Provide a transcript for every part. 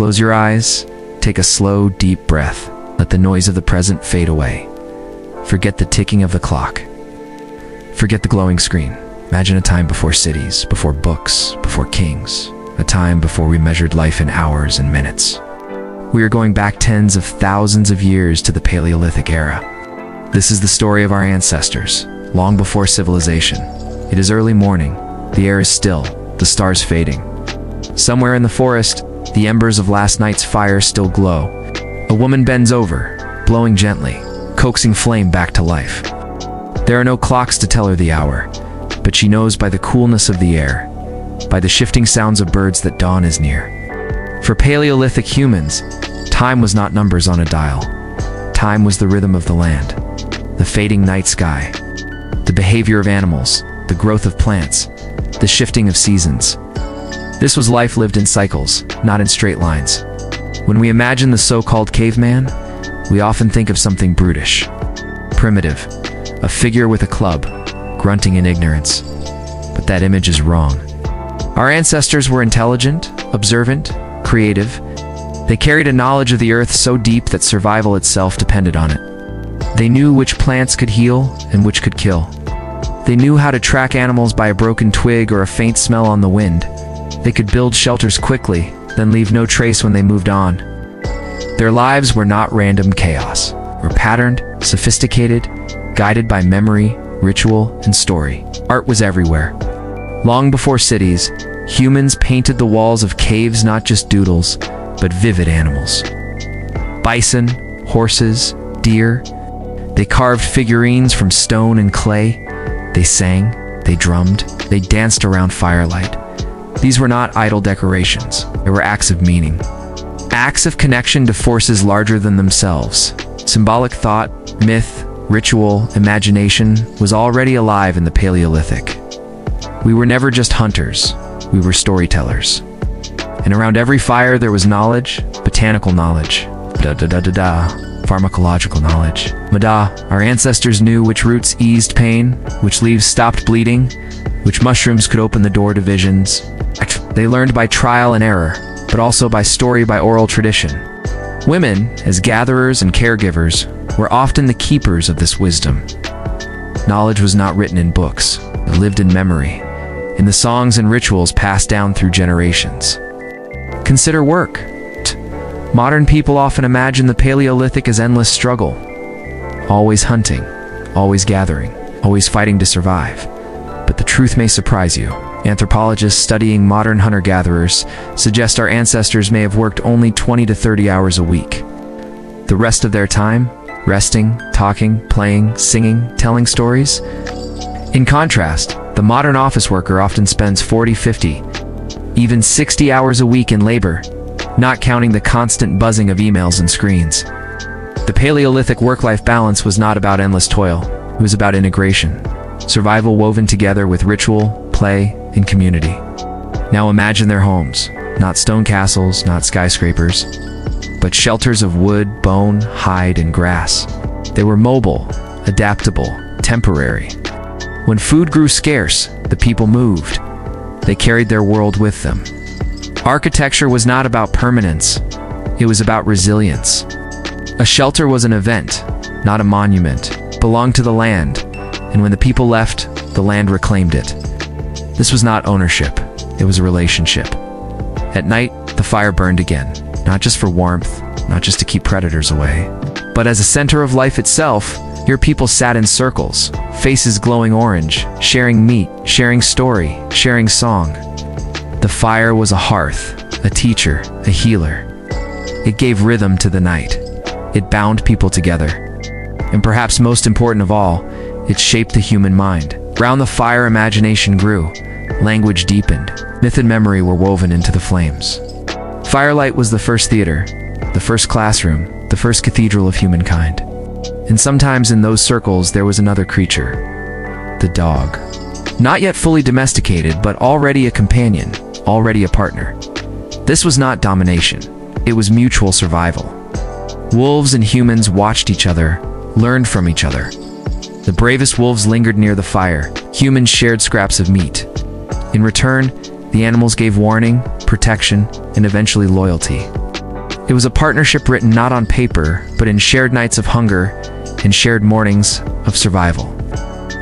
Close your eyes, take a slow, deep breath. Let the noise of the present fade away. Forget the ticking of the clock. Forget the glowing screen. Imagine a time before cities, before books, before kings. A time before we measured life in hours and minutes. We are going back tens of thousands of years to the Paleolithic era. This is the story of our ancestors, long before civilization. It is early morning. The air is still, the stars fading. Somewhere in the forest, the embers of last night's fire still glow. A woman bends over, blowing gently, coaxing flame back to life. There are no clocks to tell her the hour, but she knows by the coolness of the air, by the shifting sounds of birds that dawn is near. For Paleolithic humans, time was not numbers on a dial. Time was the rhythm of the land, the fading night sky, the behavior of animals, the growth of plants, the shifting of seasons. This was life lived in cycles, not in straight lines. When we imagine the so-called caveman, we often think of something brutish, primitive, a figure with a club, grunting in ignorance. But that image is wrong. Our ancestors were intelligent, observant, creative. They carried a knowledge of the earth so deep that survival itself depended on it. They knew which plants could heal and which could kill. They knew how to track animals by a broken twig or a faint smell on the wind. They could build shelters quickly, then leave no trace when they moved on. Their lives were not random chaos, were patterned, sophisticated, guided by memory, ritual, and story. Art was everywhere. Long before cities, humans painted the walls of caves not just doodles, but vivid animals. Bison, horses, deer. They carved figurines from stone and clay. They sang, they drummed, they danced around firelight. These were not idle decorations. They were acts of meaning. Acts of connection to forces larger than themselves. Symbolic thought, myth, ritual, imagination was already alive in the Paleolithic. We were never just hunters, we were storytellers. And around every fire there was knowledge, botanical knowledge, pharmacological knowledge. Our ancestors knew which roots eased pain, which leaves stopped bleeding, which mushrooms could open the door to visions. They learned by trial and error, but also by story, by oral tradition. Women, as gatherers and caregivers, were often the keepers of this wisdom. Knowledge was not written in books, it lived in memory, in the songs and rituals passed down through generations. Consider work. Modern people often imagine the Paleolithic as endless struggle. Always hunting, always gathering, always fighting to survive. But the truth may surprise you. Anthropologists studying modern hunter-gatherers suggest our ancestors may have worked only 20 to 30 hours a week. The rest of their time, resting, talking, playing, singing, telling stories. In contrast, the modern office worker often spends 40, 50, even 60 hours a week in labor, not counting the constant buzzing of emails and screens. The Paleolithic work-life balance was not about endless toil, it was about integration. Survival woven together with ritual, play, and community. Now imagine their homes, not stone castles, not skyscrapers, but shelters of wood, bone, hide, and grass. They were mobile, adaptable, temporary. When food grew scarce, the people moved. They carried their world with them. Architecture was not about permanence, it was about resilience. A shelter was an event, not a monument, belonged to the land, and when the people left, the land reclaimed it. This was not ownership, it was a relationship. At night, the fire burned again, not just for warmth, not just to keep predators away, but as a center of life itself. Your people sat in circles, faces glowing orange, sharing meat, sharing story, sharing song. The fire was a hearth, a teacher, a healer. It gave rhythm to the night. It bound people together. And perhaps most important of all, it shaped the human mind. Round the fire, imagination grew. Language deepened. Myth and memory were woven into the flames. Firelight was the first theater, the first classroom, the first cathedral of humankind. And sometimes in those circles there was another creature, the dog. Not yet fully domesticated, but already a companion, already a partner. This was not domination, it was mutual survival. Wolves and humans watched each other, learned from each other. The bravest wolves lingered near the fire, humans shared scraps of meat. In return, the animals gave warning, protection, and eventually loyalty. It was a partnership written not on paper, but in shared nights of hunger and shared mornings of survival.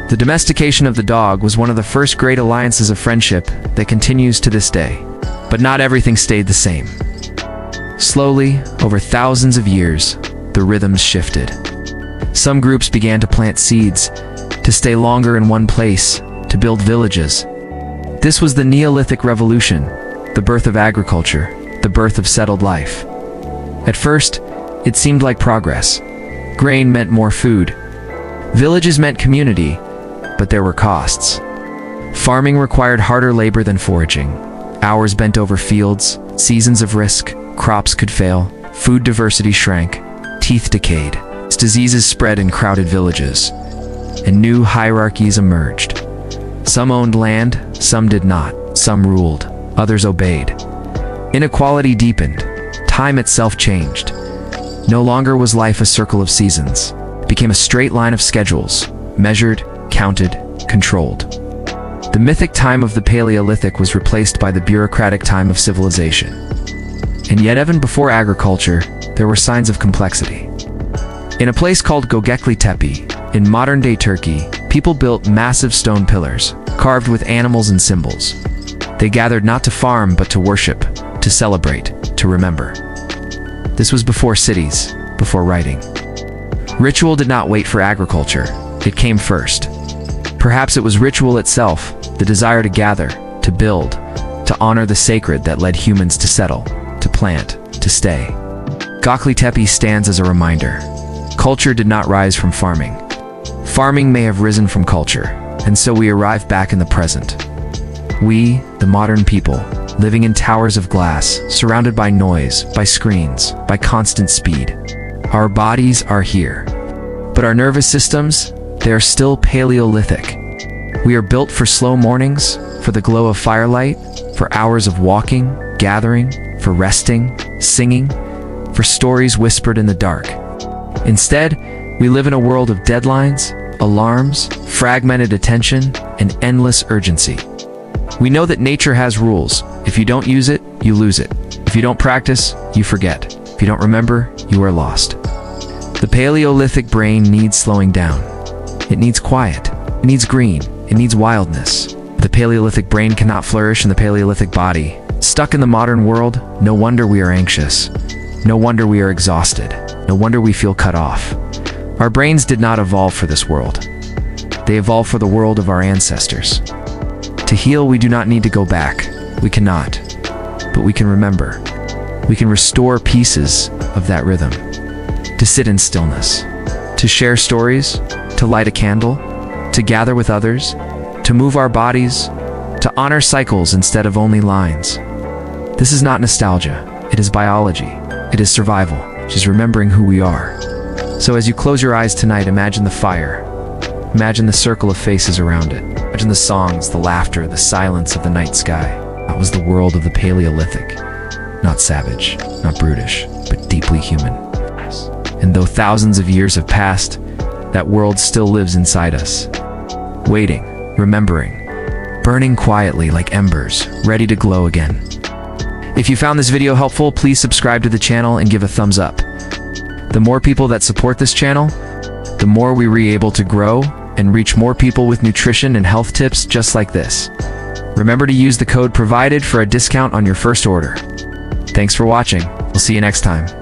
The domestication of the dog was one of the first great alliances of friendship that continues to this day. But not everything stayed the same. Slowly, over thousands of years, the rhythms shifted. Some groups began to plant seeds, to stay longer in one place, to build villages. This was the Neolithic Revolution, the birth of agriculture, the birth of settled life. At first, it seemed like progress. Grain meant more food. Villages meant community, but there were costs. Farming required harder labor than foraging. Hours bent over fields, seasons of risk, crops could fail, food diversity shrank, teeth decayed. Diseases spread in crowded villages, and new hierarchies emerged. Some owned land, some did not. Some ruled, others obeyed. Inequality deepened. Time itself changed. No longer was life a circle of seasons. It became a straight line of schedules, measured, counted, controlled. The mythic time of the Paleolithic was replaced by the bureaucratic time of civilization. And yet, even before agriculture, there were signs of complexity. In a place called Göbekli Tepe, in modern-day Turkey, people built massive stone pillars, carved with animals and symbols. They gathered not to farm, but to worship, to celebrate, to remember. This was before cities, before writing. Ritual did not wait for agriculture. It came first. Perhaps it was ritual itself, the desire to gather, to build, to honor the sacred that led humans to settle, to plant, to stay. Göbekli Tepe stands as a reminder. Culture did not rise from farming. Farming may have risen from culture, and so we arrive back in the present. We, the modern people, living in towers of glass, surrounded by noise, by screens, by constant speed. Our bodies are here. But our nervous systems, they are still Paleolithic. We are built for slow mornings, for the glow of firelight, for hours of walking, gathering, for resting, singing, for stories whispered in the dark. Instead, we live in a world of deadlines, alarms, fragmented attention, and endless urgency. We know that nature has rules. If you don't use it, you lose it. If you don't practice, you forget. If you don't remember, you are lost. The Paleolithic brain needs slowing down. It needs quiet. It needs green. It needs wildness. The Paleolithic brain cannot flourish in the Paleolithic body. Stuck in the modern world, no wonder we are anxious. No wonder we are exhausted. No wonder we feel cut off. Our brains did not evolve for this world. They evolved for the world of our ancestors. To heal, we do not need to go back. We cannot. But we can remember. We can restore pieces of that rhythm. To sit in stillness. To share stories. To light a candle. To gather with others. To move our bodies. To honor cycles instead of only lines. This is not nostalgia. It is biology. It is survival. It is remembering who we are. So as you close your eyes tonight, imagine the fire. Imagine the circle of faces around it. Imagine the songs, the laughter, the silence of the night sky. That was the world of the Paleolithic. Not savage, not brutish, but deeply human. And though thousands of years have passed, that world still lives inside us. Waiting, remembering, burning quietly like embers, ready to glow again. If you found this video helpful, please subscribe to the channel and give a thumbs up. The more people that support this channel, the more we are able to grow and reach more people with nutrition and health tips just like this. Remember to use the code provided for a discount on your first order. Thanks for watching. We'll see you next time.